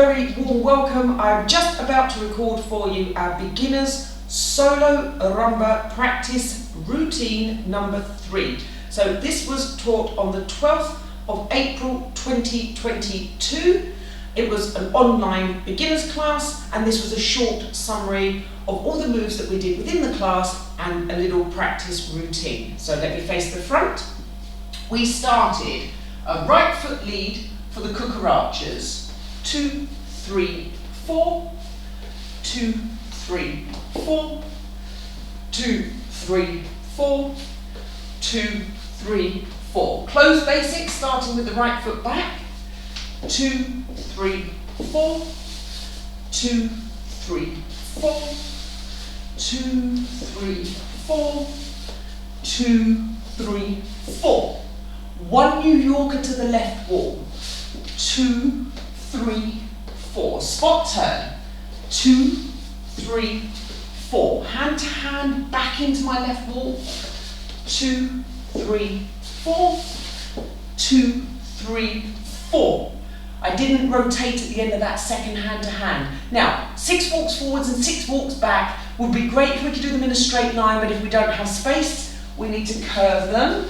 very warm welcome. I'm just about to record for you our beginners solo rumba practice routine number 3. So this was taught on the 12th of April 2022. It was an online beginners class, and this was a short summary of all the moves that we did within the class and a little practice routine. So let me face the front. We started a right foot lead for the cucarachas. 2, 3, 4, 2, 3, 4, 2, 3, 4, 2, 3, 4. Close basics, starting with the right foot back. 2, 3, 4, 2, 3, 4, 2, 3, 4, 2, 3, 4. 1 New Yorker to the left wall. 2, 3, 4. Spot turn. 2, 3, 4. Hand to hand back into my left wall. 2, 3, 4. 2, 3, 4. I didn't rotate at the end of that second hand to hand. Now, 6 walks forwards and 6 walks back would be great if we could do them in a straight line, but if we don't have space, we need to curve them.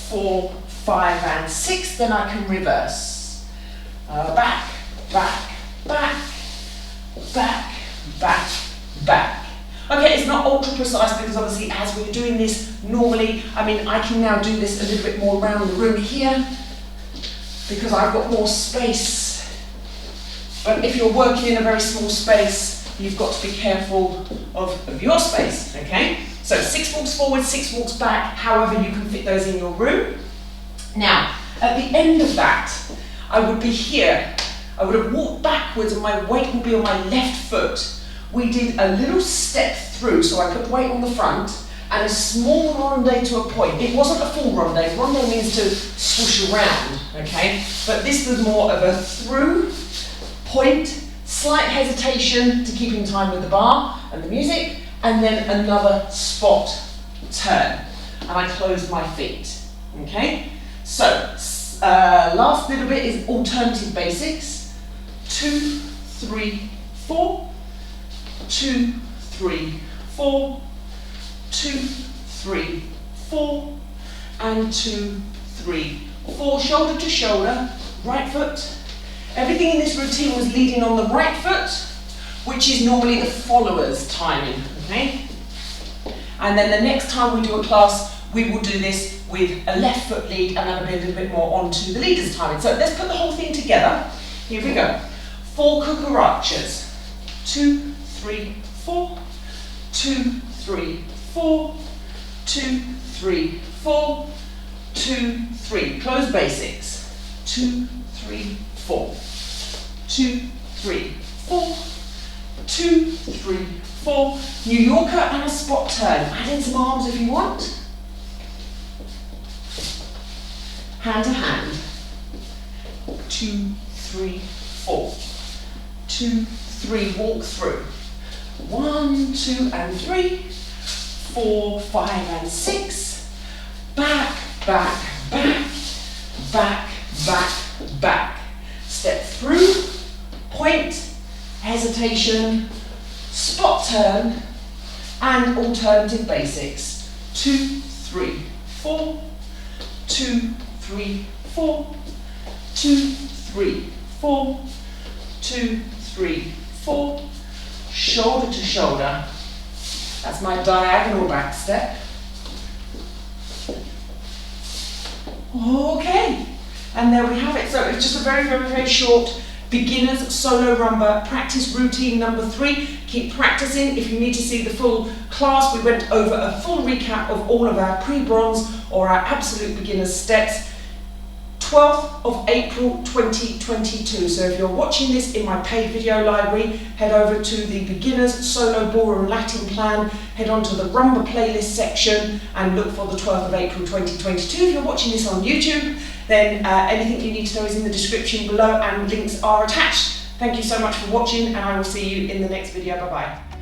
4, 5 and 6, then I can reverse. Back, back, back, back, back, back. Okay, it's not ultra precise because obviously as we're doing this normally, I can now do this a little bit more around the room here because I've got more space. But if you're working in a very small space, you've got to be careful of your space, okay? So 6 walks forward, 6 walks back, however you can fit those in your room. Now, at the end of that, I would be here. I would have walked backwards and my weight would be on my left foot. We did a little step through, so I put weight on the front and a small ronde to a point. It wasn't a full ronde. Ronde means to swoosh around, okay? But this was more of a through, point, slight hesitation to keep in time with the bar and the music, and then another spot turn. And I closed my feet, okay? So, last little bit is alternative basics. 2, 3, 4, 2, 3, 4, 2, 3, 4, and 2, 3, 4. Shoulder to shoulder, right foot. Everything in this routine was leading on the right foot, which is normally the follower's timing, okay? And then the next time we do a class, we will do this with a left foot lead, and that'll be a little bit more onto the leader's timing. So let's put the whole thing together. Here we go. 4 cucarachas. 2, 3, 4, 2, 3, 4, 2, 3, 4, 2, 3. Close basics. 2, 3, 4. 2, 3, 4. 2, 3, 4. New Yorker and a spot turn. Add in some arms if you want. Hand to hand. 2, 3, 4. 2, 3. Walk through. 1, 2 and 3. 4, 5 and 6. Back, back, back, back, back, back. Step through, point, hesitation, spot turn, and alternative basics. 2, 3, 4, 2, 3, 4, 2, 3, 4, 2, 3, 4, shoulder to shoulder. That's my diagonal back step. Okay, and there we have it. So it's just a very, very, very short beginners solo rumba practice routine number 3. Keep practicing. If you need to see the full class, we went over a full recap of all of our pre-bronze or our absolute beginners steps. 12th of April 2022. So if you're watching this in my paid video library, head over to the beginners solo Ballroom Latin plan, head on to the Rumba playlist section and look for the 12th of April 2022. If you're watching this on YouTube, then anything you need to know is in the description below and links are attached. Thank you so much for watching, and I will see you in the next video. Bye bye.